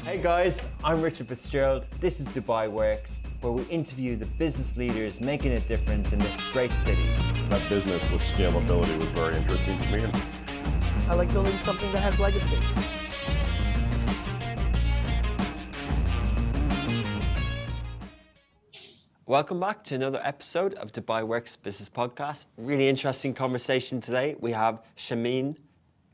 Hey guys, I'm Richard Fitzgerald. This is Dubai Works, where we interview the business leaders making a difference in this great city. That business with scalability was very interesting to me. I like building something that has legacy. Welcome back to another episode of Dubai Works Business Podcast. Really interesting conversation today. We have Shamim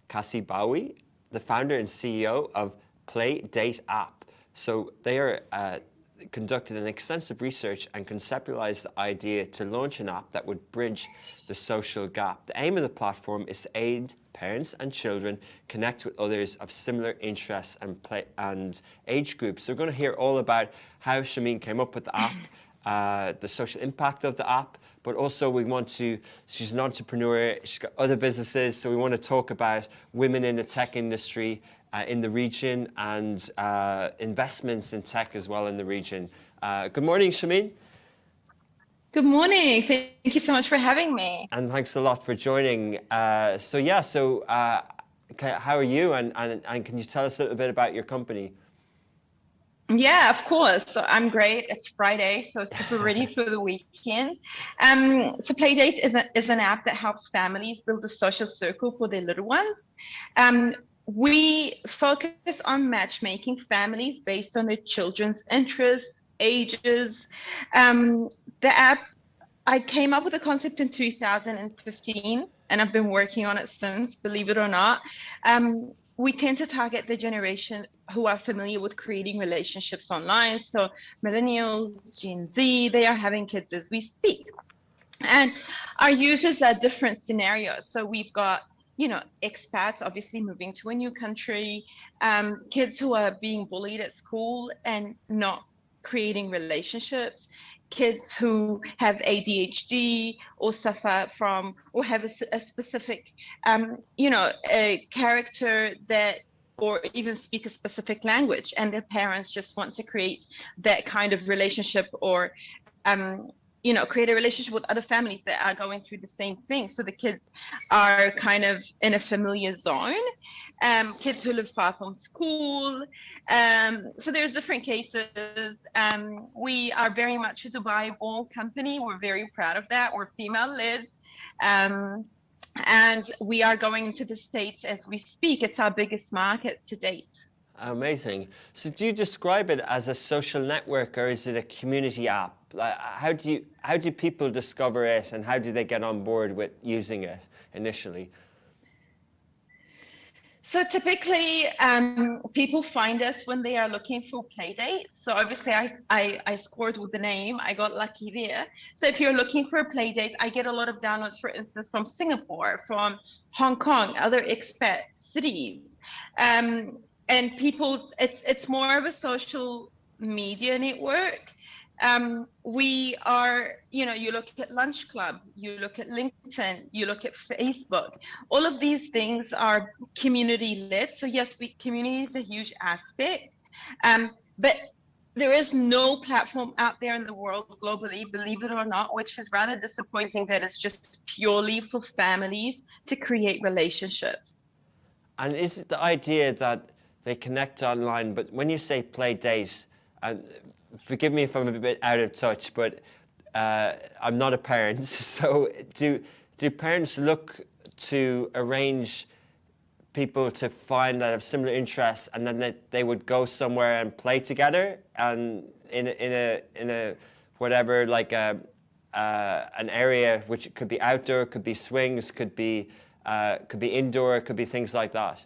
Kassibawi, the founder and CEO of Play Date app. So they are conducted an extensive research and conceptualized the idea to launch an app that would bridge the social gap. The aim of the platform is to aid parents and children connect with others of similar interests and age groups. So we're going to hear all about how Shamim came up with the app, the social impact of the app, but also she's an entrepreneur, she's got other businesses, so we want to talk about women in the tech industry in the region and investments in tech as well in the region. Good morning, Shamim. Good morning. Thank you so much for having me. And thanks a lot for joining. How are you? And can you tell us a little bit about your company? Yeah, of course. So I'm great. It's Friday, so super ready for the weekend. So Playdate is an app that helps families build a social circle for their little ones. We focus on matchmaking families based on their children's interests, ages. The app, I came up with the concept in 2015, and I've been working on it since, believe it or not. We tend to target the generation who are familiar with creating relationships online. So millennials, Gen Z, they are having kids as we speak. And our users are different scenarios. So we've got, expats obviously moving to a new country, kids who are being bullied at school and not creating relationships, kids who have ADHD or suffer from or have a specific, a character that, or even speak a specific language, and their parents just want to create that kind of relationship or, create a relationship with other families that are going through the same thing. So the kids are kind of in a familiar zone, kids who live far from school. So there's different cases. We are very much a Dubai-born company. We're very proud of that. We're female-led. And we are going into the States as we speak. It's our biggest market to date. Amazing. So do you describe it as a social network or is it a community app? How do people discover it and how do they get on board with using it initially? So typically, people find us when they are looking for play dates. So obviously, I scored with the name. I got lucky there. So if you're looking for a play date, I get a lot of downloads, for instance, from Singapore, from Hong Kong, other expat cities. And people, it's more of a social media network. We are, you look at Lunch Club, you look at LinkedIn, you look at Facebook. All of these things are community-led. So yes, community is a huge aspect, but there is no platform out there in the world globally, believe it or not, which is rather disappointing that it's just purely for families to create relationships. And is it the idea that they connect online, but when you say play date, and forgive me if I'm a bit out of touch, but I'm not a parent. So do parents look to arrange people to find that have similar interests, and then they would go somewhere and play together, and in a whatever, like an area which could be outdoor, could be swings, could be indoor, could be things like that?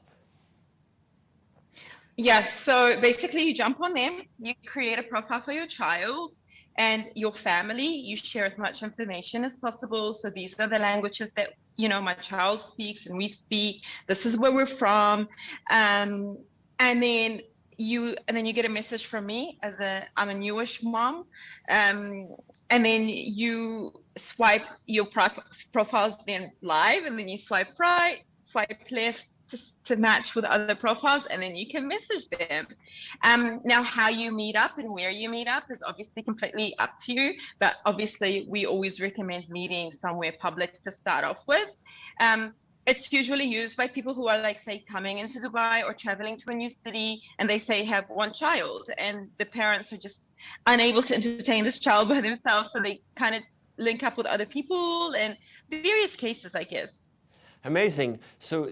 Yes, so basically you jump on them, you create a profile for your child and your family, you share as much information as possible. So these are the languages that, my child speaks and we speak, this is where we're from. And then you get a message from me I'm a newish mom. And then you swipe your profiles then live, and then you swipe right, swipe left to match with other profiles, and then you can message them. Now, how you meet up and where you meet up is obviously completely up to you, but obviously we always recommend meeting somewhere public to start off with. It's usually used by people who are like, say, coming into Dubai or traveling to a new city, and they say have one child, and the parents are just unable to entertain this child by themselves, so they kind of link up with other people and various cases, I guess. Amazing. So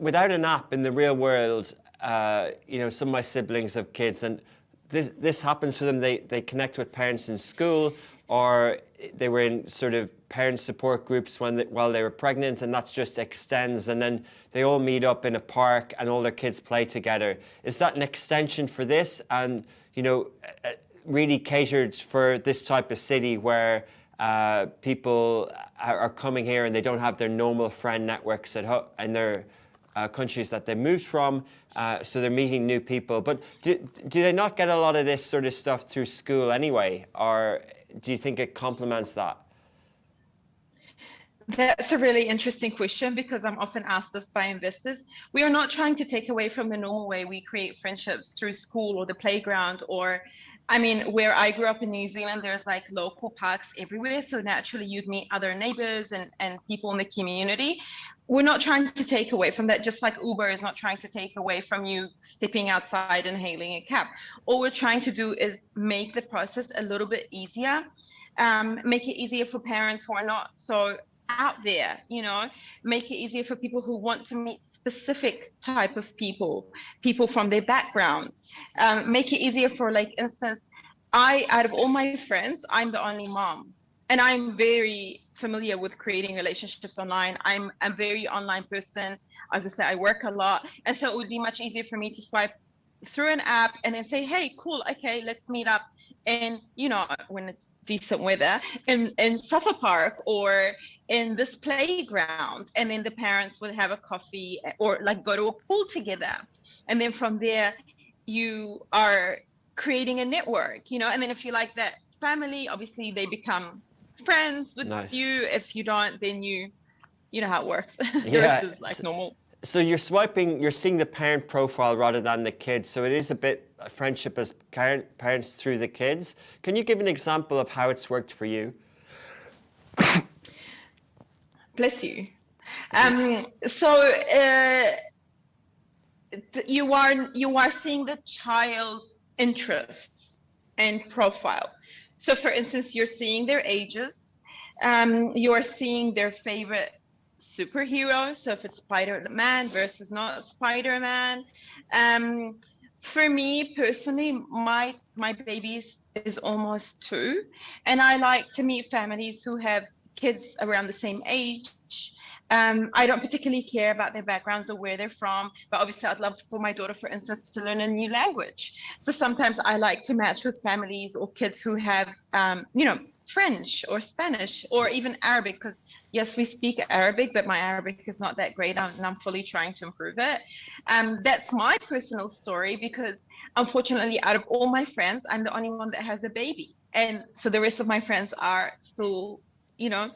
without an app in the real world, some of my siblings have kids, and this happens for them. They connect with parents in school, or they were in sort of parent support groups while they were pregnant, and that just extends, and then they all meet up in a park and all their kids play together. Is that an extension for this, and really catered for this type of city where people are coming here and they don't have their normal friend networks in their countries that they moved from, so they're meeting new people? But do they not get a lot of this sort of stuff through school anyway, or do you think it complements that? That's a really interesting question, because I'm often asked this by investors. We are not trying to take away from the normal way we create friendships through school or the playground, or, I mean, where I grew up in New Zealand, there's like local parks everywhere. So naturally you'd meet other neighbors and people in the community. We're not trying to take away from that, just like Uber is not trying to take away from you stepping outside and hailing a cab. All we're trying to do is make the process a little bit easier, make it easier for parents who are not so out there, make it easier for people who want to meet specific type of people from their backgrounds, make it easier for, like, instance, out of all my friends, I'm the only mom, and I'm very familiar with creating relationships online. I'm a very online person. Obviously, I work a lot, and so it would be much easier for me to swipe through an app and then say, hey, cool, okay, let's meet up, and when it's decent weather in Suffolk Park or in this playground, and then the parents will have a coffee or like go to a pool together, and then from there you are creating a network, and then if you like that family, obviously they become friends with you. If you don't, then you know how it works. The rest is like normal. So you're seeing the parent profile rather than the kids. So it is a bit friendship as parents through the kids. Can you give an example of how it's worked for you? Bless you. You are seeing the child's interests and profile. So for instance, you're seeing their ages. You are seeing their favorite superhero, so if it's Spider-Man versus not Spider-Man. For me personally, my baby is almost 2, and I like to meet families who have kids around the same age. I don't particularly care about their backgrounds or where they're from, but obviously I'd love for my daughter, for instance, to learn a new language. So sometimes I like to match with families or kids who have French or Spanish or even Arabic, because yes, we speak Arabic, but my Arabic is not that great, and I'm fully trying to improve it. That's my personal story, because unfortunately, out of all my friends, I'm the only one that has a baby. And so the rest of my friends are still,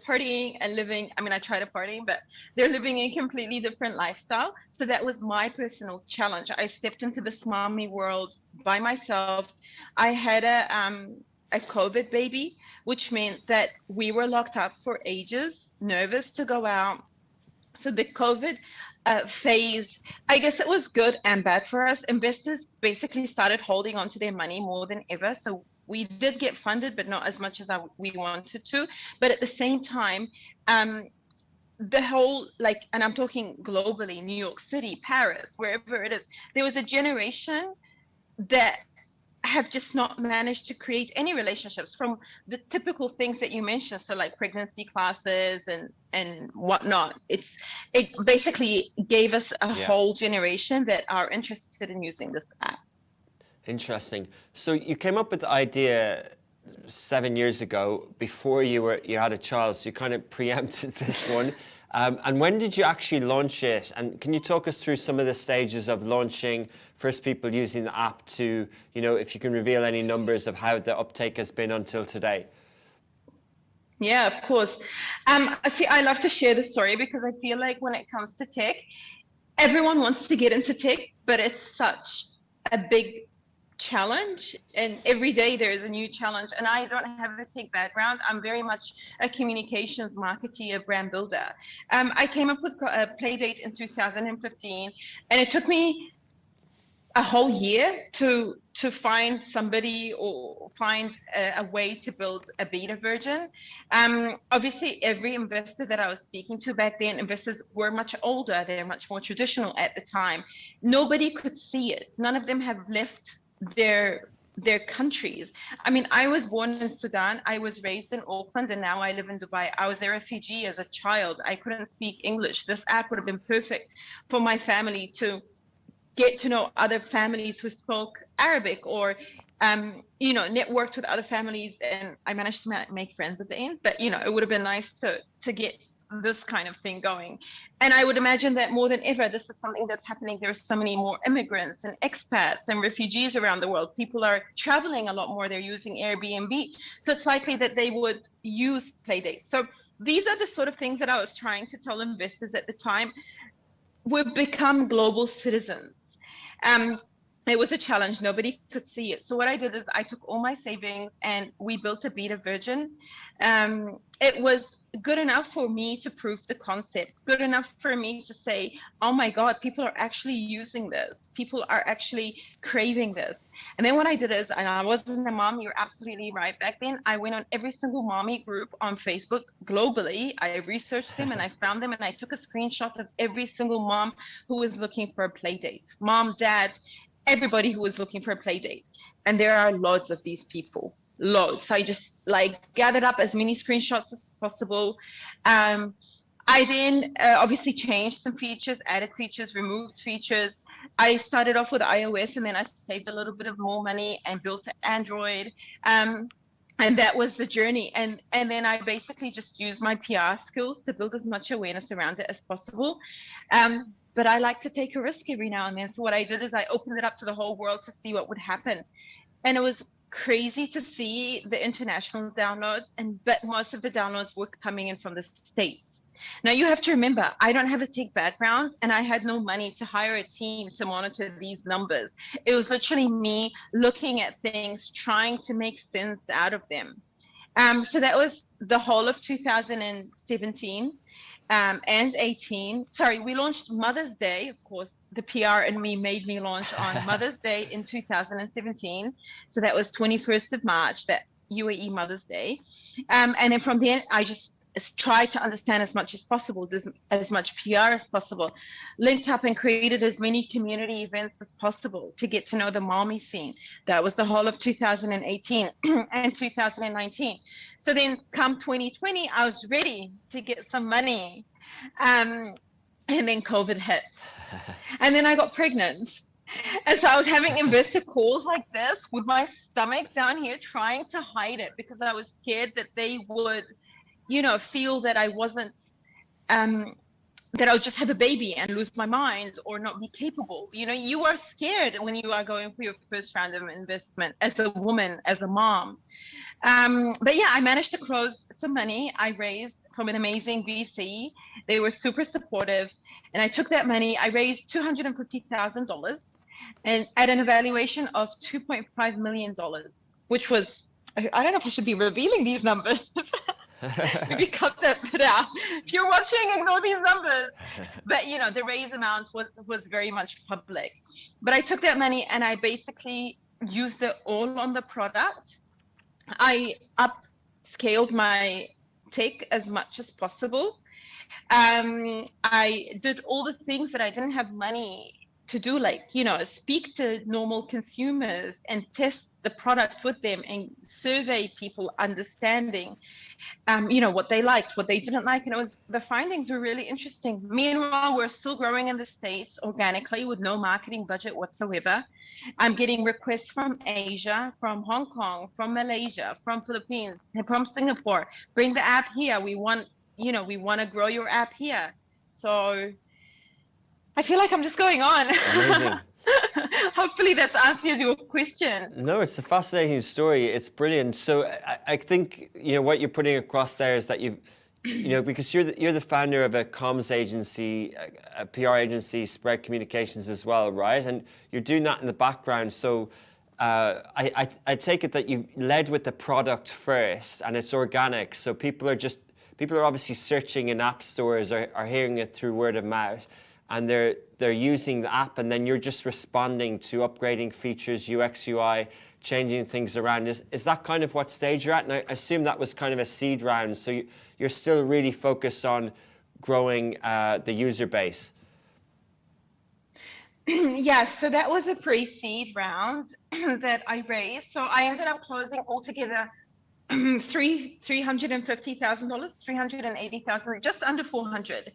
partying and living. I mean, I try to party, but they're living a completely different lifestyle. So that was my personal challenge. I stepped into this mommy world by myself. I had a COVID baby, which meant that we were locked up for ages, nervous to go out. So the COVID phase, I guess it was good and bad for us. Investors basically started holding on to their money more than ever. So we did get funded, but not as much as we wanted to. But at the same time, the whole, and I'm talking globally, New York City, Paris, wherever it is, there was a generation that have just not managed to create any relationships from the typical things that you mentioned. So like pregnancy classes and whatnot. It basically gave us a whole generation that are interested in using this app. Interesting. So you came up with the idea 7 years ago before you had a child, so you kind of preempted this one. And when did you actually launch it? And can you talk us through some of the stages of launching, first people using the app to, if you can reveal any numbers of how the uptake has been until today? Yeah, of course. See, I love to share this story because I feel like when it comes to tech, everyone wants to get into tech, but it's such a big challenge, and every day there is a new challenge. And I don't have a tech background. I'm very much a communications marketer, brand builder. I came up with Playdate in 2015, and it took me a whole year to find somebody or find a way to build a beta version. Obviously, every investor that I was speaking to back then, investors were much older. They're much more traditional at the time. Nobody could see it. None of them have left their countries. I mean, I was born in Sudan. I was raised in Auckland, and now I live in Dubai. I was a refugee as a child. I couldn't speak English. This app would have been perfect for my family to get to know other families who spoke Arabic, or networked with other families. And I managed to make friends at the end, but it would have been nice to get this kind of thing going. And I would imagine that more than ever, this is something that's happening. There's so many more immigrants and expats and refugees around the world. People are traveling a lot more. They're using Airbnb. So it's likely that they would use Playdate. So these are the sort of things that I was trying to tell investors at the time. We've become global citizens. It was a challenge. Nobody could see it. So what I did is I took all my savings and we built a beta version. It was good enough for me to prove the concept, good enough for me to say, oh my God, people are actually using this. People are actually craving this. And then what I did is, and I wasn't a mom, you're absolutely right. Back then, I went on every single mommy group on Facebook globally. I researched them and I found them, and I took a screenshot of every single mom who was looking for a play date. Mom, dad, everybody who was looking for a play date. And there are loads of these people. Loads. So I just gathered up as many screenshots as possible. I then obviously changed some features, added features, removed features. I started off with iOS, and then I saved a little bit of more money and built Android. And that was the journey. And then I basically just used my PR skills to build as much awareness around it as possible. But I like to take a risk every now and then. So what I did is I opened it up to the whole world to see what would happen. And it was crazy to see the international downloads, but most of the downloads were coming in from the States. Now you have to remember, I don't have a tech background, and I had no money to hire a team to monitor these numbers. It was literally me looking at things, trying to make sense out of them. So that was the whole of 2017. And 18. Sorry, we launched Mother's Day. Of course, the PR and me made me launch on Mother's Day in 2017. So that was 21st of March, that UAE Mother's Day. And then from then, I just tried to understand as much as possible, as much PR as possible, linked up and created as many community events as possible to get to know the mommy scene. That was the whole of 2018 and 2019. So then come 2020, I was ready to get some money. And then COVID hit. And then I got pregnant. And so I was having investor calls like this with my stomach down here, trying to hide it because I was scared that they would feel that I wasn't, that I would just have a baby and lose my mind or not be capable. You are scared when you are going for your first round of investment as a woman, as a mom. But yeah, I managed to close some money. I raised from an amazing VC. They were super supportive. And I took that money. I raised $250,000 and at an evaluation of $2.5 million, which was, I don't know if I should be revealing these numbers. Maybe cut that bit out. If you're watching, ignore these numbers. But the raise amount was very much public. But I took that money and I basically used it all on the product. I upscaled my tech as much as possible. I did all the things that I didn't have money to do, speak to normal consumers and test the product with them and survey people, understanding, what they liked, what they didn't like. And the findings were really interesting. Meanwhile, we're still growing in the States organically with no marketing budget whatsoever. I'm getting requests from Asia, from Hong Kong, from Malaysia, from Philippines, from Singapore. Bring the app here. We want to grow your app here. So I feel like I'm just going on. Amazing. Hopefully that's answered your question. No, it's a fascinating story. It's brilliant. So I think what you're putting across there is that because you're the founder of a comms agency, a PR agency, Spread Communications as well, right? And you're doing that in the background. So I take it that you led with the product first, and it's organic. So people are obviously searching in app stores or are hearing it through word of mouth, and they're using the app, and then you're just responding to upgrading features, UX, UI, changing things around. Is that kind of what stage you're at? And I assume that was kind of a seed round, so you're still really focused on growing the user base. Yes, so that was a pre-seed round that I raised. So I ended up closing altogether $350,000, 380,000, just under 400.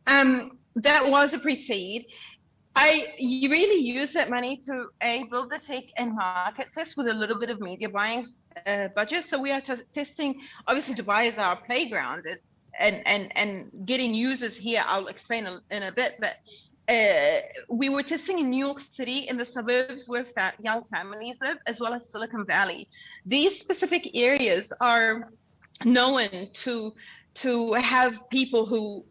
That was a pre-seed. You really use that money to build the tech and market test with a little bit of media buying budget. So we are testing. Obviously, Dubai is our playground. It's and getting users here. I'll explain in a bit, but. We were testing in New York City, in the suburbs where young families live, as well as Silicon Valley. These specific areas are known to have people who,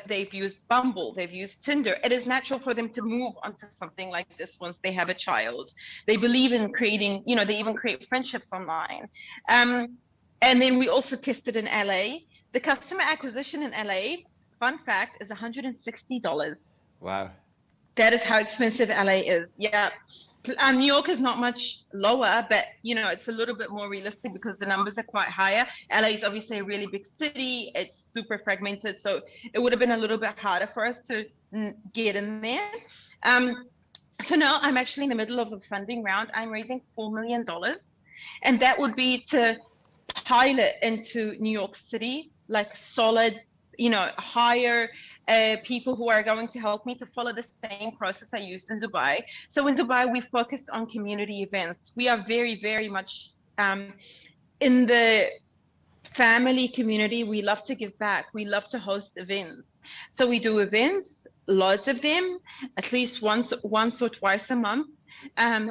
they've used Bumble, they've used Tinder. It is natural for them to move onto something like this once they have a child. They believe in creating, they even create friendships online. And then we also tested in LA. The customer acquisition in LA, fun fact, is $160. Wow. That is how expensive LA is. Yeah. New York is not much lower, but it's a little bit more realistic because the numbers are quite higher. LA is obviously a really big city. It's super fragmented. So it would have been a little bit harder for us to get in there. So now I'm actually in the middle of a funding round. I'm raising $4 million. And that would be to pilot into New York City, like solid, hire people who are going to help me to follow the same process I used in Dubai. So in Dubai, we focused on community events. We are very, very much in the family community. We love to give back. We love to host events. So we do events, lots of them, at least once or twice a month.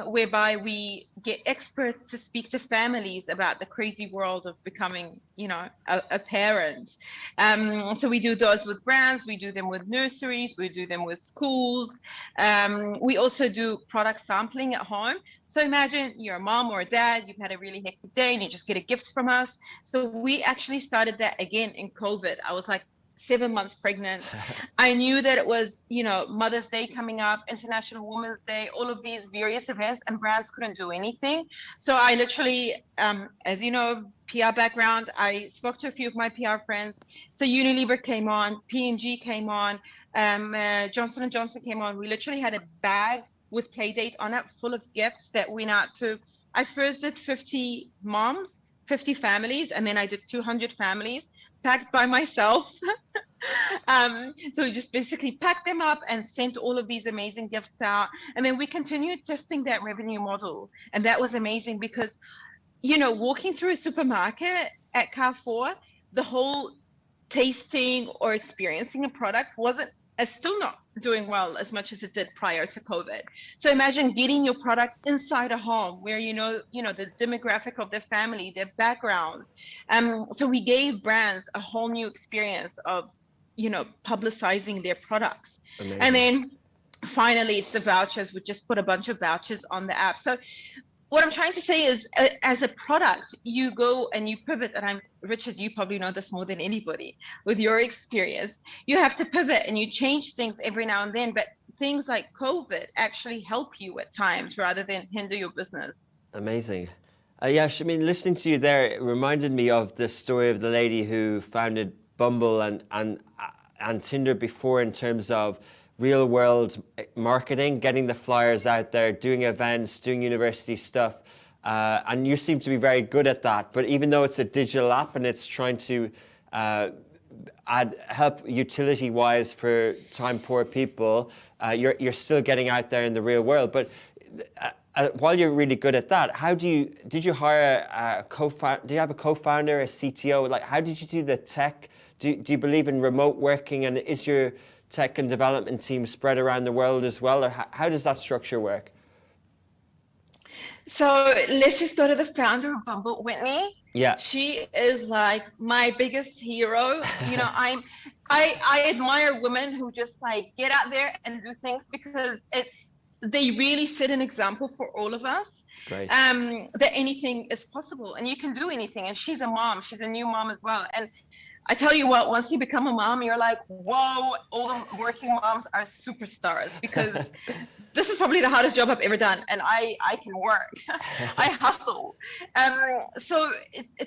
Whereby we get experts to speak to families about the crazy world of becoming, a parent. So we do those with brands, we do them with nurseries, we do them with schools. We also do product sampling at home. So imagine you're a mom or a dad, you've had a really hectic day and you just get a gift from us. So we actually started that again in COVID. I was like 7 months pregnant. I knew that it was, Mother's Day coming up, International Women's Day, all of these various events, and brands couldn't do anything. So I literally, as you know, PR background, I spoke to a few of my PR friends. So Unilever came on, P&G came on, Johnson & Johnson came on. We literally had a bag with Playdate on it full of gifts that went out to, I first did 50 moms, 50 families, and then I did 200 families. Packed by myself. So we just basically packed them up and sent all of these amazing gifts out. And then we continued testing that revenue model. And that was amazing because, walking through a supermarket at Carrefour, the whole tasting or experiencing a product is still not doing well as much as it did prior to COVID. So imagine getting your product inside a home where the demographic of their family, their background. So we gave brands a whole new experience of, publicizing their products. Amazing. And then finally, it's the vouchers. We just put a bunch of vouchers on the app. So what I'm trying to say is, as a product, you go and you pivot, and Richard, you probably know this more than anybody with your experience. You have to pivot and you change things every now and then, but things like COVID actually help you at times rather than hinder your business. Amazing. Yash, listening to you there, it reminded me of the story of the lady who founded Bumble and Tinder before, in terms of real world marketing, getting the flyers out there, doing events, doing university stuff. And you seem to be very good at that. But even though it's a digital app and it's trying to help utility wise for time poor people, you're still getting out there in the real world. But while you're really good at that, did you hire a co-founder? Do you have a co-founder, a CTO? Like, how did you do the tech? Do you believe in remote working? And is your tech and development team spread around the world as well? Or how does that structure work? So let's just go to the founder of Bumble, Whitney. Yeah. She is like my biggest hero. I admire women who just like get out there and do things, because they really set an example for all of us. Great. That anything is possible and you can do anything. And she's a mom, she's a new mom as well. And I tell you what, once you become a mom, you're like, whoa, all the working moms are superstars, because this is probably the hardest job I've ever done. And I can work, I hustle. So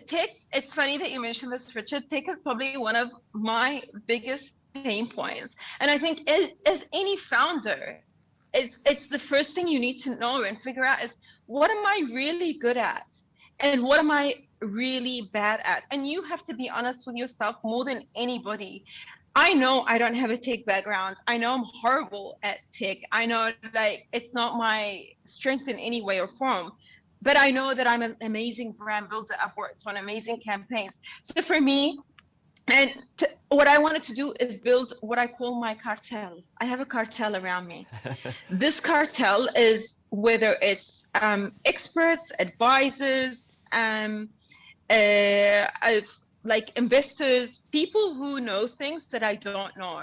tech, it's funny that you mentioned this, Richard. Tech is probably one of my biggest pain points. And I think as any founder, it's the first thing you need to know and figure out is, what am I really good at? And what am I really bad at? And you have to be honest with yourself more than anybody. I know I don't have a tech background. I know I'm horrible at tech. I know, like, it's not my strength in any way or form, but I know that I'm an amazing brand builder. I've worked on amazing campaigns. So for me, what I wanted to do is build what I call my cartel. I have a cartel around me. This cartel is whether it's experts, advisors, like investors, people who know things that I don't know.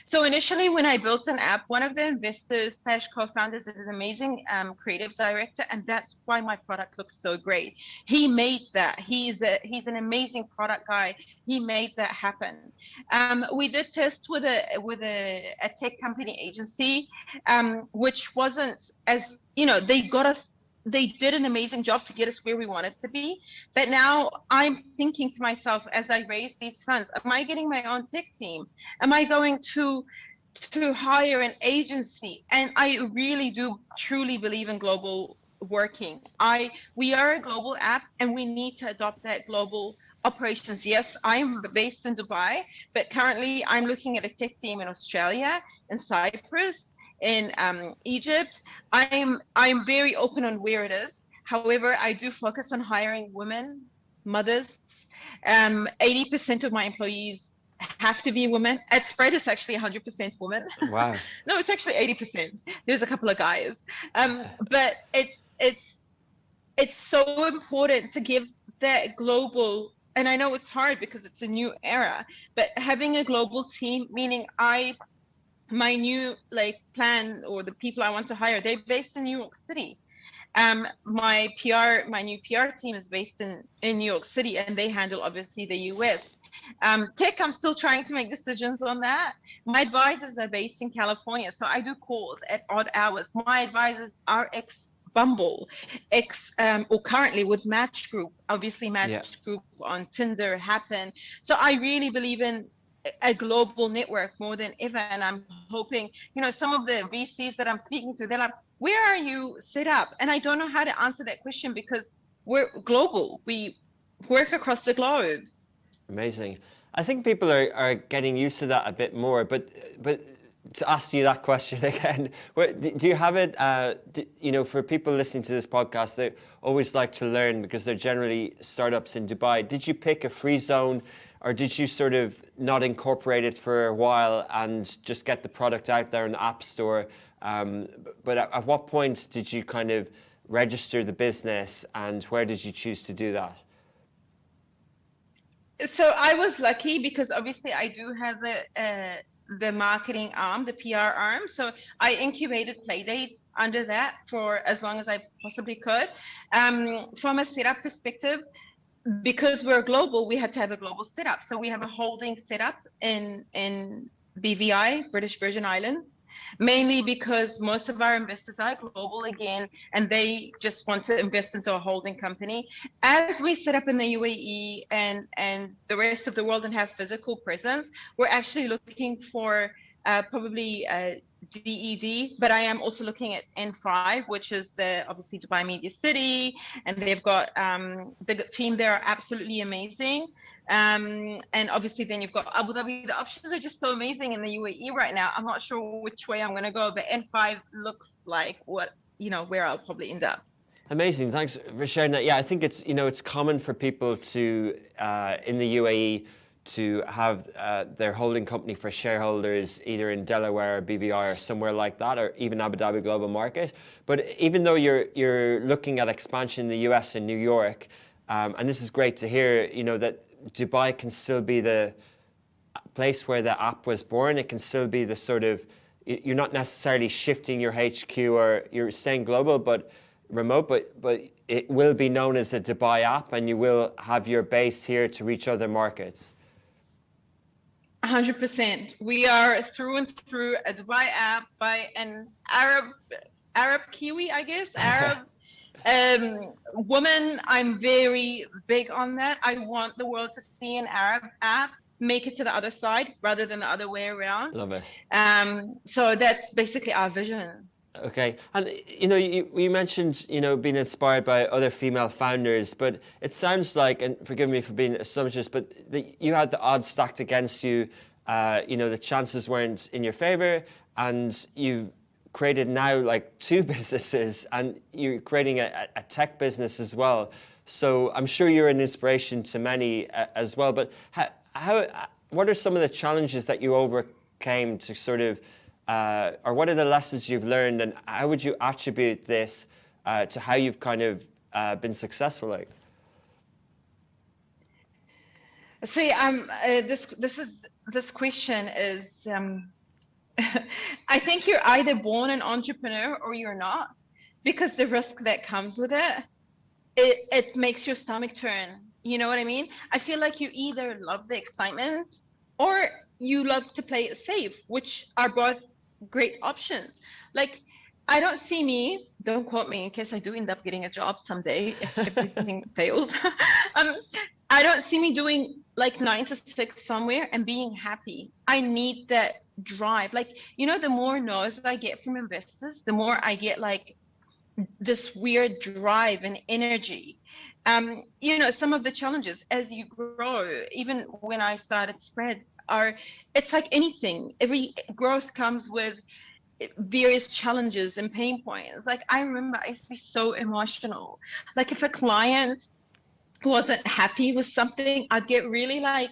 So initially, when I built an app, one of the investors / co-founders is an amazing creative director, and that's why my product looks so great. He made that. He's an amazing product guy. He made that happen. We did test with a tech company agency, which wasn't as, they did an amazing job to get us where we wanted to be. But now I'm thinking to myself, as I raise these funds, am I getting my own tech team? Am I going to hire an agency? And I really do truly believe in global working. We are a global app and we need to adopt that global operations. Yes, I'm based in Dubai, but currently I'm looking at a tech team in Australia, in Cyprus, in Egypt. I'm very open on where it is. However, I do focus on hiring women, mothers. 80% of my employees have to be women. At Spread, it's actually 100% women. Wow. No, it's actually 80%. There's a couple of guys. But it's so important to give that global, and I know it's hard because it's a new era, but having a global team, meaning my new plan, or the people I want to hire, they're based in New York City. My new PR team is based in New York City, and they handle obviously the US. Tech, I'm still trying to make decisions on that. My advisors are based in California, so I do calls at odd hours. My advisors are Bumble, or currently with Match Group, obviously Match Group on Tinder, Happen. So I really believe in a global network more than ever. And I'm hoping, some of the VCs that I'm speaking to, they're like, where are you set up? And I don't know how to answer that question because we're global. We work across the globe. Amazing. I think people are getting used to that a bit more, but to ask you that question again, do you have it, for people listening to this podcast, they always like to learn because they're generally startups in Dubai. Did you pick a free zone, or did you sort of not incorporate it for a while and just get the product out there in the App Store? But at what point did you kind of register the business, and where did you choose to do that? So I was lucky because obviously I do have the marketing arm, the PR arm. So I incubated Playdate under that for as long as I possibly could. From a setup perspective, because we're global, we had to have a global setup. So we have a holding setup in BVI, British Virgin Islands, mainly because most of our investors are global again, and they just want to invest into a holding company. As we set up in the UAE and the rest of the world and have physical presence, we're actually looking for probably DED, but I am also looking at N5, which is the obviously Dubai Media City, and they've got the team there are absolutely amazing. And obviously then you've got Abu Dhabi. The options are just so amazing in the UAE right now. I'm not sure which way I'm going to go, but N5 looks like where I'll probably end up. Amazing, thanks for sharing that. Yeah, I think it's it's common for people to in the UAE to have their holding company for shareholders either in Delaware or BVI or somewhere like that, or even Abu Dhabi Global Market. But even though you're looking at expansion in the US and New York, and this is great to hear, that Dubai can still be the place where the app was born. It can still be the sort of, you're not necessarily shifting your HQ or you're staying global, but remote, but it will be known as a Dubai app, and you will have your base here to reach other markets. 100%. We are through and through a Dubai app by an Arab Kiwi, I guess, Arab woman. I'm very big on that. I want the world to see an Arab app, make it to the other side rather than the other way around. Love it. So that's basically our vision. Okay, and you mentioned being inspired by other female founders, but it sounds like, and forgive me for being assumptuous, but you had the odds stacked against you. The chances weren't in your favor, and you've created now like 2 businesses, and you're creating a tech business as well. So I'm sure you're an inspiration to many as well. But what are some of the challenges that you overcame to sort of or what are the lessons you've learned, and how would you attribute this to how you've kind of been successful? Like, see, this question is, I think you're either born an entrepreneur or you're not, because the risk that comes with it makes your stomach turn. You know what I mean? I feel like you either love the excitement or you love to play it safe, which are both great options. Like, I don't see me, don't quote me in case I do end up getting a job someday if everything fails. I don't see me doing like 9 to 6 somewhere and being happy. I need that drive. Like, the more no's I get from investors, the more I get like this weird drive and energy. Some of the challenges as you grow, even when I started Spread, it's like anything. Every growth comes with various challenges and pain points. Like, I remember I used to be so emotional. Like, if a client wasn't happy with something, I'd get really like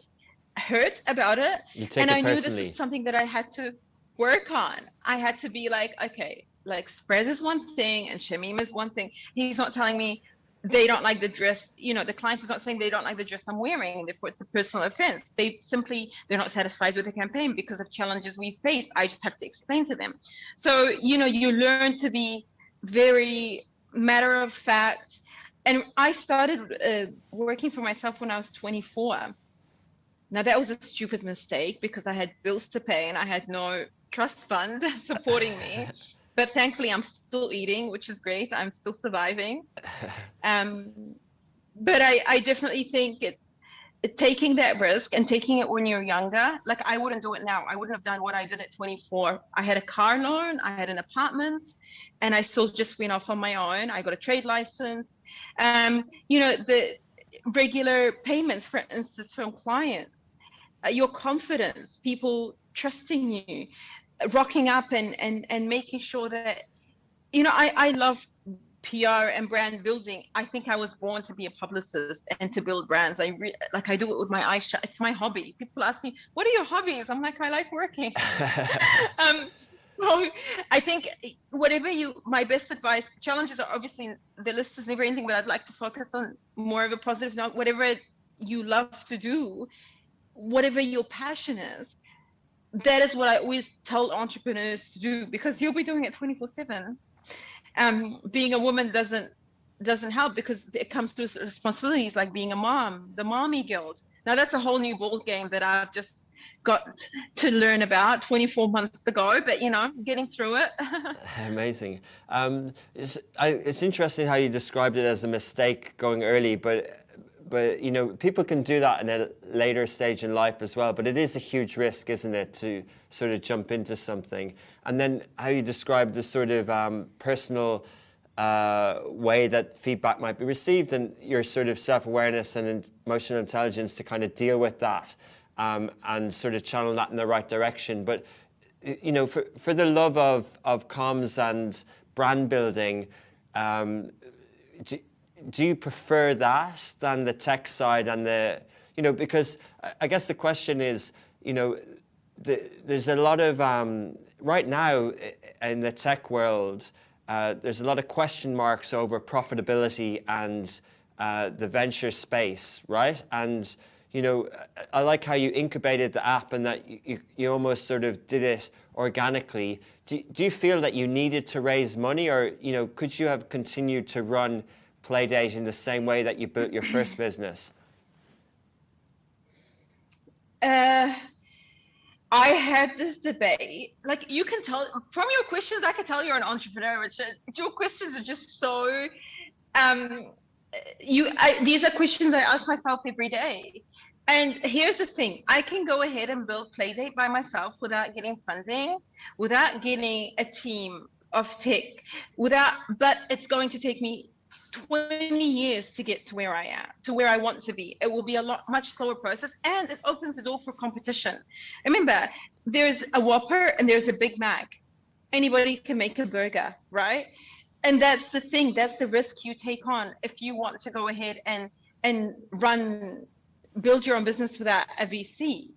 hurt about it. And I knew this is something that I had to work on. I had to be like, okay, like Spread is one thing and Shamim is one thing. He's not telling me they don't like the dress, the client is not saying they don't like the dress I'm wearing, therefore it's a personal offense. They're not satisfied with the campaign because of challenges we face. I just have to explain to them. So, you learn to be very matter of fact. And I started working for myself when I was 24. Now, that was a stupid mistake because I had bills to pay and I had no trust fund supporting me. But thankfully, I'm still eating, which is great. I'm still surviving. But I definitely think it's taking that risk and taking it when you're younger. Like, I wouldn't do it now. I wouldn't have done what I did at 24. I had a car loan, I had an apartment, and I still just went off on my own. I got a trade license. The regular payments, for instance, from clients, your confidence, people trusting you, rocking up and making sure that, I love PR and brand building. I think I was born to be a publicist and to build brands. I do it with my eyes shut. It's my hobby. People ask me, what are your hobbies? I'm like, I like working. So I think my best advice, challenges are obviously, the list is never ending, but I'd like to focus on more of a positive note. Whatever you love to do, whatever your passion is, that is what I always tell entrepreneurs to do, because you'll be doing it 24/7. Being a woman doesn't help because it comes to responsibilities like being a mom, the mommy guilt. Now that's a whole new ball game that I've just got to learn about 24 months ago, but getting through it. Amazing. It's interesting how you described it as a mistake going early, but people can do that in a later stage in life as well. But it is a huge risk, isn't it, to sort of jump into something? And then how you describe the sort of personal way that feedback might be received, and your sort of self-awareness and emotional intelligence to kind of deal with that and sort of channel that in the right direction. But for the love of comms and brand building, do you prefer that than the tech side and because I guess the question is, there's a lot of, right now in the tech world, there's a lot of question marks over profitability and the venture space, right? And, I like how you incubated the app and that you almost sort of did it organically. Do you feel that you needed to raise money, or could you have continued to run Playdate in the same way that you built your first business? I had this debate. Like, you can tell from your questions, I can tell you're an entrepreneur, Richard. Your questions are just so. These are questions I ask myself every day. And here's the thing: I can go ahead and build Playdate by myself without getting funding, without getting a team of tech, but it's going to take me 20 years to get to where I am, to where I want to be. It will be a much slower process, and it opens the door for competition. Remember, there's a Whopper and there's a Big Mac. Anybody can make a burger, right? And that's the thing, that's the risk you take on if you want to go ahead and build your own business without a VC.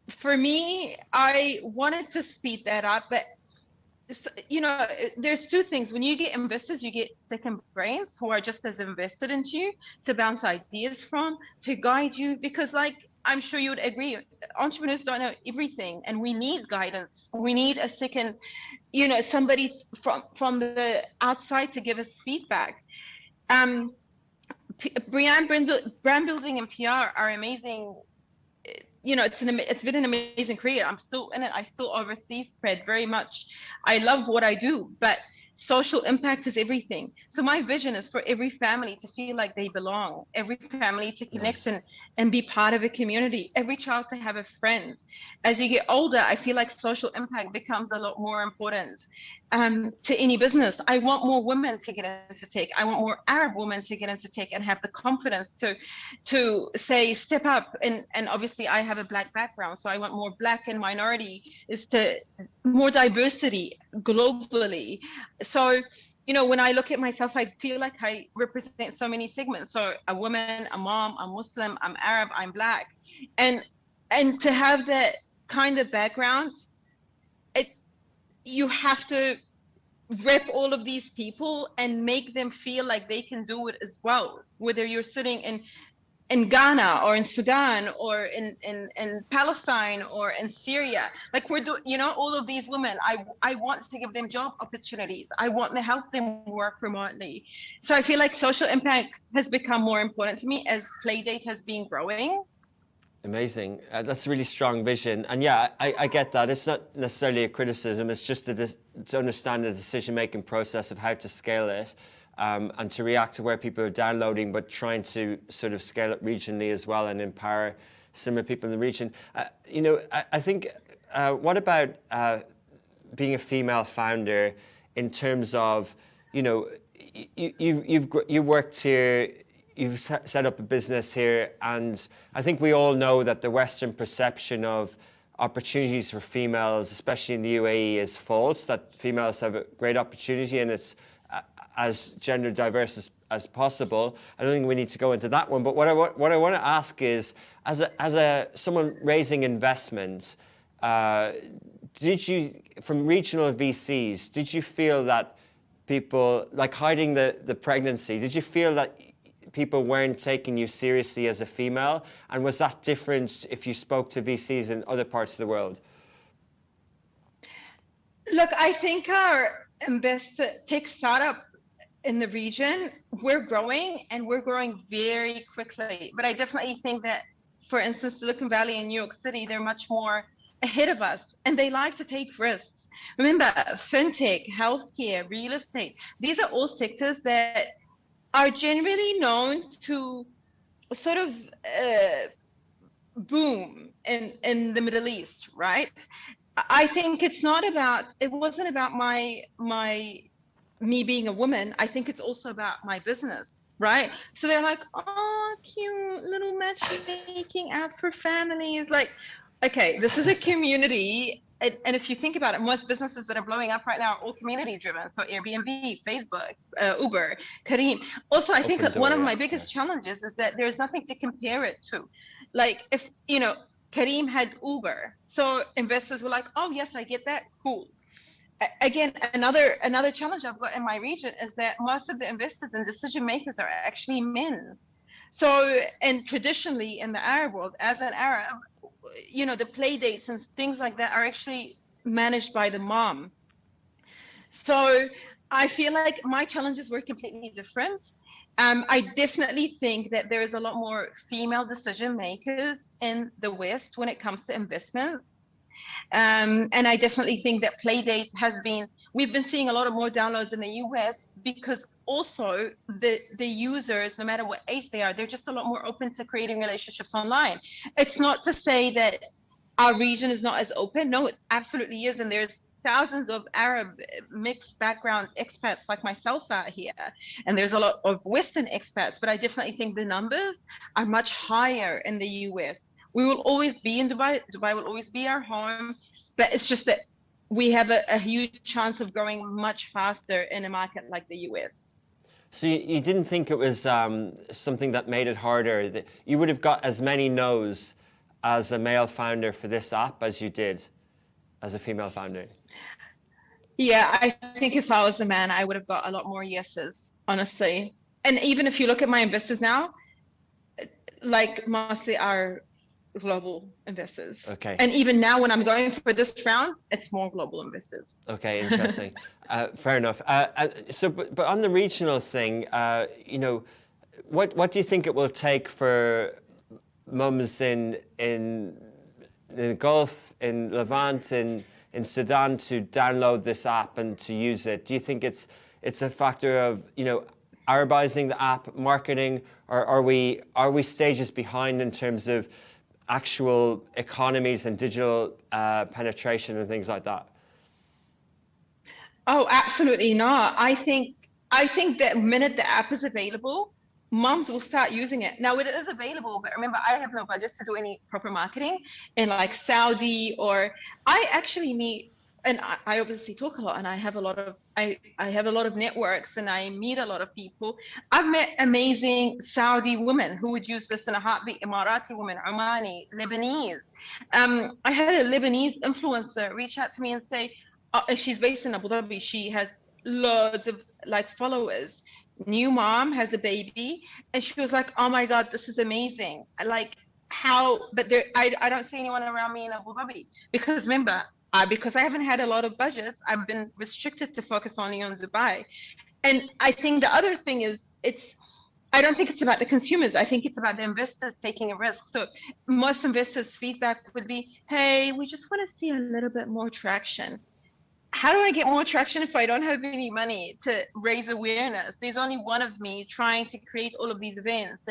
For me, I wanted to speed that up, but there's two things. When you get investors, you get second brains who are just as invested into you, to bounce ideas from, to guide you, because I'm sure you would agree, entrepreneurs don't know everything, and we need guidance. We need a second, somebody from the outside to give us feedback. Brand building and PR are amazing. It's been an amazing career. I'm still in it. I still oversee spread very much. I love what I do, but social impact is everything. So my vision is for every family to feel like they belong, every family to connect and be part of a community, every child to have a friend. As you get older, I feel like social impact becomes a lot more important to any business. I want more women to get into tech. I want more Arab women to get into tech and have the confidence to say, step up. And obviously I have a Black background, so I want more Black and minority, more diversity globally. So, when I look at myself, I feel like I represent so many segments. So a woman, a mom, I'm Muslim, I'm Arab, I'm Black. And to have that kind of background, you have to rep all of these people and make them feel like they can do it as well. Whether you're sitting in Ghana or in Sudan or in Palestine or in Syria, all of these women, I want to give them job opportunities. I want to help them work remotely. So I feel like social impact has become more important to me as Playdate has been growing. Amazing. That's a really strong vision. And yeah, I get that. It's not necessarily a criticism. It's just to understand the decision-making process of how to scale it. And to react to where people are downloading, but trying to sort of scale it regionally as well and empower similar people in the region. I think, what about being a female founder in terms of, you've worked here, you've set up a business here, and I think we all know that the Western perception of opportunities for females, especially in the UAE, is false, that females have a great opportunity and it's as gender diverse as possible. I don't think we need to go into that one, but what I want to ask is, as someone raising investment, did you, from regional VCs, did you feel that people, like hiding the pregnancy, did you feel that people weren't taking you seriously as a female? And was that different if you spoke to VCs in other parts of the world? Look, I think our tech startup in the region, we're growing and we're growing very quickly. But I definitely think that, for instance, Silicon Valley and New York City, they're much more ahead of us and they like to take risks. Remember, fintech, healthcare, real estate, these are all sectors that are generally known to sort of boom in the Middle East, right? I think it wasn't about me being a woman. I think it's also about my business, right? So they're like, oh, cute little matchmaking app for families. Like, okay, this is a community. And if you think about it, most businesses that are blowing up right now are all community driven. So Airbnb, Facebook, Uber, Kareem. Also, I think one of my biggest challenges is that there's nothing to compare it to. Like, if, Kareem had Uber. So investors were like, oh, yes, I get that. Cool. Again, another challenge I've got in my region is that most of the investors and decision makers are actually men. So, and traditionally in the Arab world, as an Arab, the play dates and things like that are actually managed by the mom. So I feel like my challenges were completely different. I definitely think that there is a lot more female decision makers in the West when it comes to investments. And I definitely think that Playdate we've been seeing a lot of more downloads in the US because also the users, no matter what age they are, they're just a lot more open to creating relationships online. It's not to say that our region is not as open. No, it absolutely is. And there's thousands of Arab mixed background expats like myself out here. And there's a lot of Western expats, but I definitely think the numbers are much higher in the US. We will always be in Dubai. Dubai will always be our home, but it's just that we have a huge chance of growing much faster in a market like the US. So you didn't think it was something that made it harder? That you would have got as many no's as a male founder for this app as you did as a female founder? Yeah, I think if I was a man, I would have got a lot more yeses, honestly. And even if you look at my investors now, like mostly are global investors. Okay. And even now when I'm going for this round, it's more global investors. Okay, interesting. Fair enough. But on the regional thing, you know, what do you think it will take for mums in the Gulf, in Levant, in Sudan to download this app and to use it? Do you think it's a factor of, you know, Arabizing the app, marketing, or are we stages behind in terms of actual economies and digital penetration and things like that? Oh, absolutely not. I think that the minute the app is available, moms will start using it. Now it is available, but remember, I have no budget to do any proper marketing in like Saudi, or I actually meet, and I obviously talk a lot, and I have a lot of networks, and I meet a lot of people. I've met amazing Saudi women who would use this in a heartbeat, Emirati women, Omani, Lebanese. I had a Lebanese influencer reach out to me and say, she's based in Abu Dhabi. She has loads of like followers. New mom, has a baby, and she was like, "Oh my God, this is amazing!" Like how, but I don't see anyone around me in Abu Dhabi because remember, because I haven't had a lot of budgets, I've been restricted to focus only on Dubai. And I think the other thing is, I don't think it's about the consumers. I think it's about the investors taking a risk. So most investors' feedback would be, "Hey, we just want to see a little bit more traction." How do I get more traction if I don't have any money to raise awareness? There's only one of me trying to create all of these events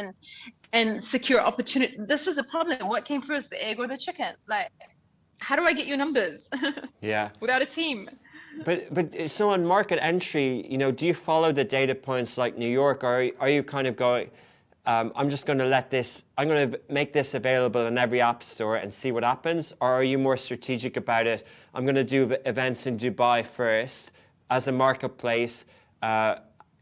and secure opportunity. This is a problem. What came first, the egg or the chicken? Like, how do I get your numbers? Yeah. Without a team. But so on market entry, you know, do you follow the data points like New York, or are you kind of going, I'm just going to I'm going to make this available in every app store and see what happens? Or are you more strategic about it? I'm going to do events in Dubai first as a marketplace,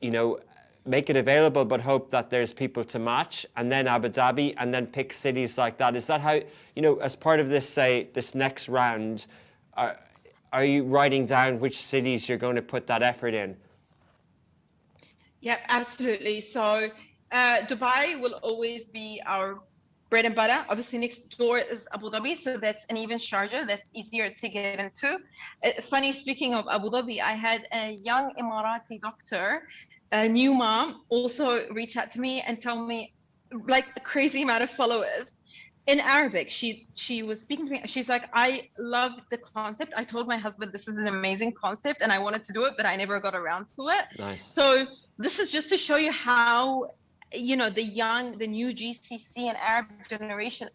you know, make it available, but hope that there's people to match, and then Abu Dhabi, and then pick cities like that. Is that how, you know, as part of this, say, this next round, are you writing down which cities you're going to put that effort in? Yeah, absolutely. So Dubai will always be our bread and butter. Obviously, next door is Abu Dhabi, so that's an even Sharjah. That's easier to get into. Funny, speaking of Abu Dhabi, I had a young Emirati doctor, a new mom, also reach out to me and tell me, like, a crazy amount of followers in Arabic. She was speaking to me. She's like, "I love the concept. I told my husband this is an amazing concept, and I wanted to do it, but I never got around to it." Nice. So this is just to show you how, you know, the new GCC and Arab generation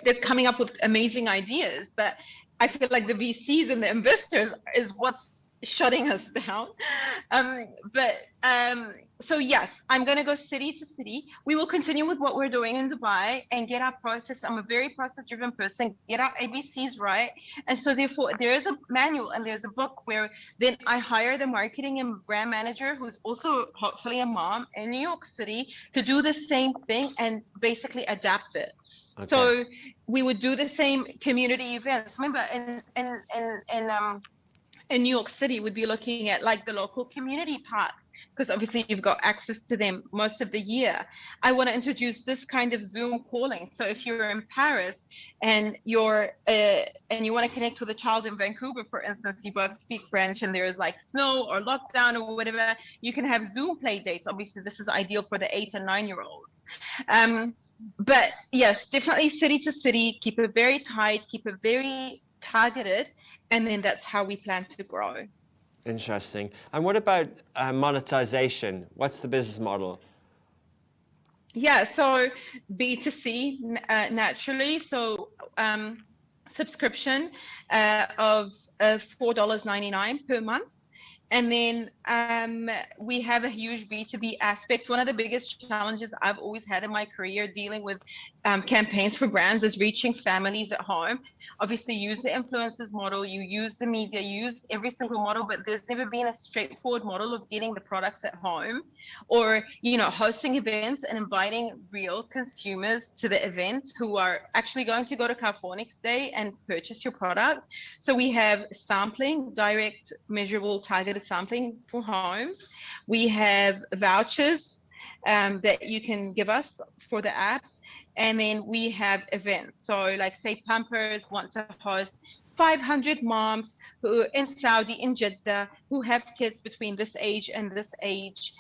they're coming up with amazing ideas, but I feel like the VCs and the investors is what's shutting us down. So yes, I'm going to go city to city. We will continue with what we're doing in Dubai and get our process. I'm a very process-driven person. Get our ABCs right. And so therefore, there is a manual and there's a book where then I hired a marketing and brand manager who's also hopefully a mom in New York City to do the same thing and basically adapt it. Okay. So in New York City would be looking at like the local community parks, because obviously you've got access to them most of the year. I want to introduce this kind of Zoom calling. So if you're in Paris and you're and you want to connect with a child in Vancouver, for instance, you both speak French and there is like snow or lockdown or whatever, you can have Zoom play dates. Obviously, this is ideal for the 8 and 9-year-olds. But yes, definitely city to city, keep it very tight, keep it very targeted, and then that's how we plan to grow. Interesting. And what about monetization? What's the business model? Yeah, so B2C naturally. So subscription of $4.99 per month. And then we have a huge B2B aspect. One of the biggest challenges I've always had in my career dealing with campaigns for brands is reaching families at home. Obviously, you use the influencers model, you use the media, you use every single model, but there's never been a straightforward model of getting the products at home, or, you know, hosting events and inviting real consumers to the event who are actually going to go to Carrefour next day and purchase your product. So we have sampling, direct, measurable, targeted sampling for homes. We have vouchers that you can give us for the app. And then we have events. So like say Pampers want to host 500 moms who are in Saudi, in Jeddah, who have kids between this age and this age,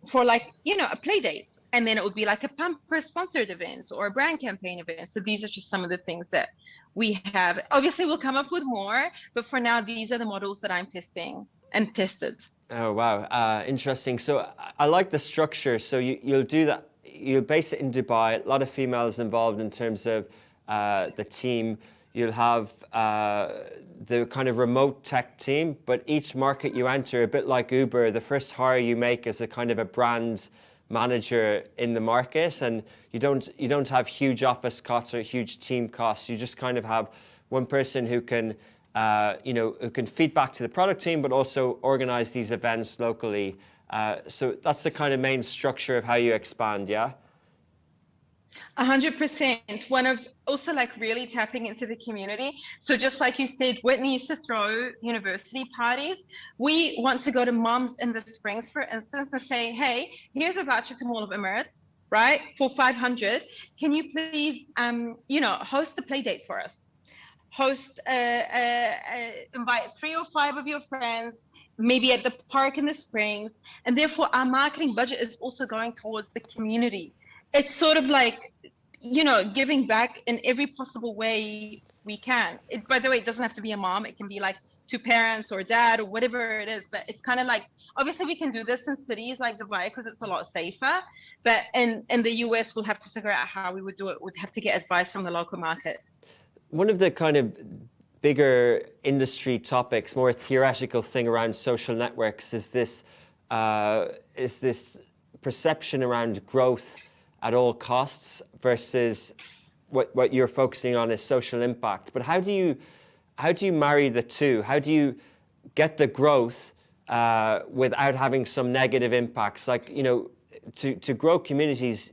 for like, you know, a play date. And then it would be like a Pampers sponsored event or a brand campaign event. So these are just some of the things that we have. Obviously, we'll come up with more, but for now, these are the models that I'm testing and tested. Oh, wow. Interesting. So I like the structure. So you'll do that. You'll base it in Dubai. A lot of females involved in terms of the team. You'll have the kind of remote tech team, but each market you enter, a bit like Uber, the first hire you make is a kind of a brand manager in the market, and you don't have huge office costs or huge team costs. You just kind of have one person who can who can feed back to the product team, but also organize these events locally. So that's the kind of main structure of how you expand, yeah? 100%. One of also like really tapping into the community. So just like you said, Whitney used to throw university parties. We want to go to moms in the Springs, for instance, and say, hey, here's a voucher to Mall of Emirates, right, for 500. Can you please, host the play date for us? Host, invite 3 or 5 of your friends, maybe at the park in the Springs. And therefore, our marketing budget is also going towards the community. It's sort of like, giving back in every possible way we can. By the way, it doesn't have to be a mom. It can be like 2 parents or dad or whatever it is. But it's kind of like, obviously we can do this in cities like Dubai because it's a lot safer. But in the US, we'll have to figure out how we would do it. We'd have to get advice from the local market. One of the kind of bigger industry topics, more theoretical thing around social networks is this perception around growth at all costs versus what you're focusing on is social impact. But how do you marry the two? How do you get the growth without having some negative impacts? Like, to grow communities,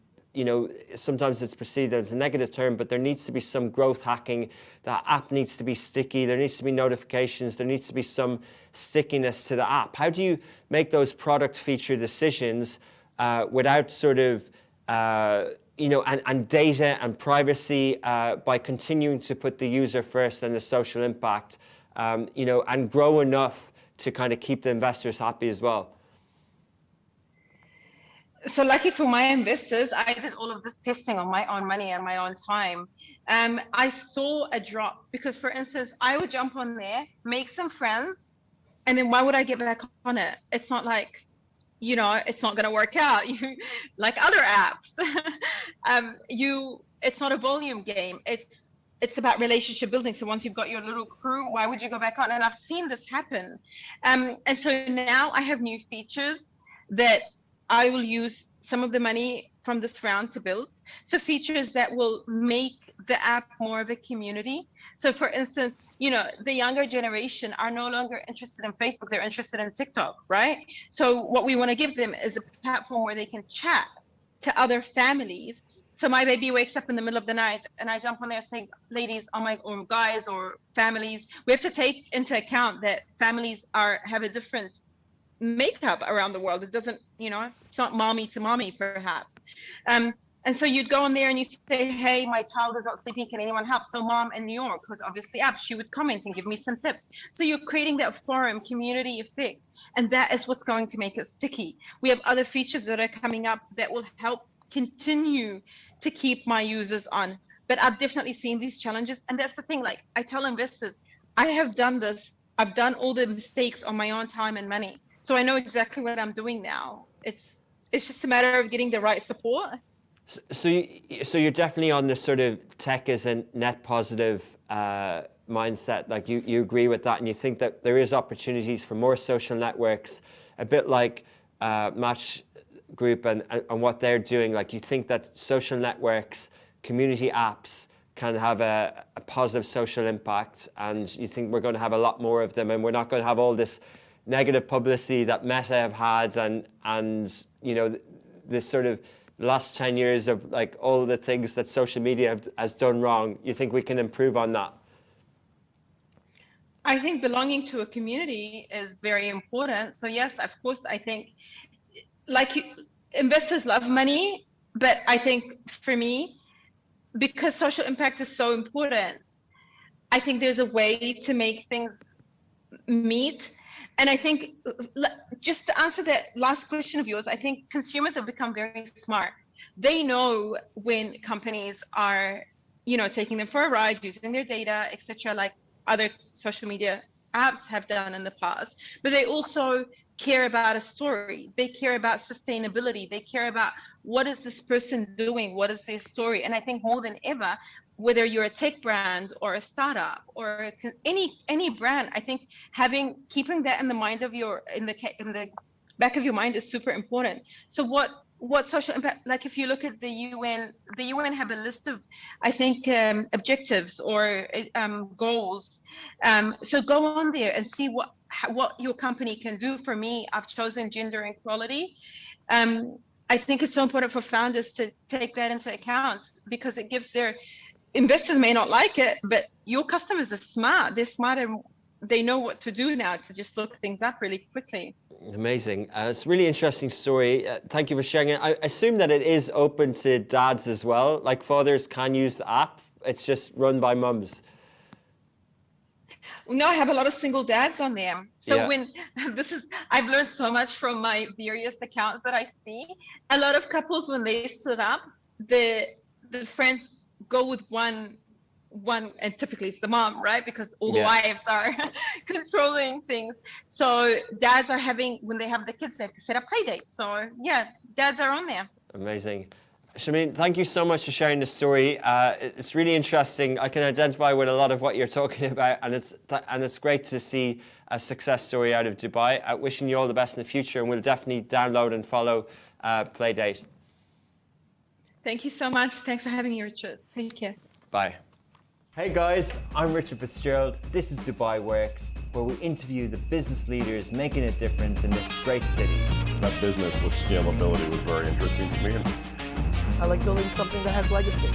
sometimes it's perceived as a negative term, but there needs to be some growth hacking. The app needs to be sticky. There needs to be notifications. There needs to be some stickiness to the app. How do you make those product feature decisions without sort of, and data and privacy by continuing to put the user first and the social impact, and grow enough to kind of keep the investors happy as well? So lucky for my investors, I did all of this testing on my own money and my own time. I saw a drop because, for instance, I would jump on there, make some friends, and then why would I get back on it? It's not like, it's not going to work out. Like other apps, it's not a volume game. It's about relationship building. So once you've got your little crew, why would you go back on? And I've seen this happen. And so now I have new features that I will use some of the money from this round to build. So features that will make the app more of a community. So for instance, the younger generation are no longer interested in Facebook, they're interested in TikTok, right? So what we want to give them is a platform where they can chat to other families So my baby wakes up in the middle of the night and I jump on there saying, ladies, or guys or families, we have to take into account that families have a different makeup around the world. It doesn't, it's not mommy to mommy perhaps. And so you'd go on there and you say, hey, my child is not sleeping, can anyone help? So mom in New York, who's obviously up, she would comment and give me some tips. So you're creating that forum community effect. And that is what's going to make it sticky. We have other features that are coming up that will help continue to keep my users on. But I've definitely seen these challenges. And that's the thing, like I tell investors, I have done this. I've done all the mistakes on my own time and money. So I know exactly what I'm doing now. It's just a matter of getting the right support. So you're definitely on this sort of tech as a net positive mindset. Like you agree with that, and you think that there is opportunities for more social networks, a bit like Match Group and what they're doing. Like you think that social networks, community apps can have a positive social impact, and you think we're going to have a lot more of them, and we're not going to have all this negative publicity that Meta have had, and this sort of last 10 years of like all the things that social media has done wrong. You think we can improve on that? I think belonging to a community is very important. So yes, of course, I think investors love money, but I think for me, because social impact is so important, I think there's a way to make things meet. And I think, just to answer that last question of yours, I think consumers have become very smart. They know when companies are, taking them for a ride, using their data, etc., like other social media apps have done in the past. But they also care about a story. They care about sustainability. They care about what is this person doing? What is their story? And I think more than ever, whether you're a tech brand or a startup or any brand, I think keeping that in the mind of in the back of your mind is super important. So what social impact, like if you look at the UN have a list of, I think, objectives or goals. So go on there and see what your company can do. For me, I've chosen gender equality. I think it's so important for founders to take that into account, because it gives their investors may not like it, but your customers are smart. They're smart and they know what to do now to just look things up really quickly. Amazing. It's a really interesting story. Thank you for sharing it. I assume that it is open to dads as well. Like fathers can use the app. It's just run by mums. No, I have a lot of single dads on there. So yeah. I've learned so much from my various accounts that I see. A lot of couples, when they split up, the friends go with one, and typically it's the mom, right? Because all the wives are controlling things. So dads are when they have the kids, they have to set up play dates. So yeah, dads are on there. Amazing. Shamim, thank you so much for sharing the story. It's really interesting. I can identify with a lot of what you're talking about, and it's great to see a success story out of Dubai. Wishing you all the best in the future, and we'll definitely download and follow Playdate. Thank you so much. Thanks for having me, Richard. Take care. Bye. Hey guys, I'm Richard Fitzgerald. This is Dubai Works, where we interview the business leaders making a difference in this great city. That business with scalability was very interesting to me. I like building something that has legacy.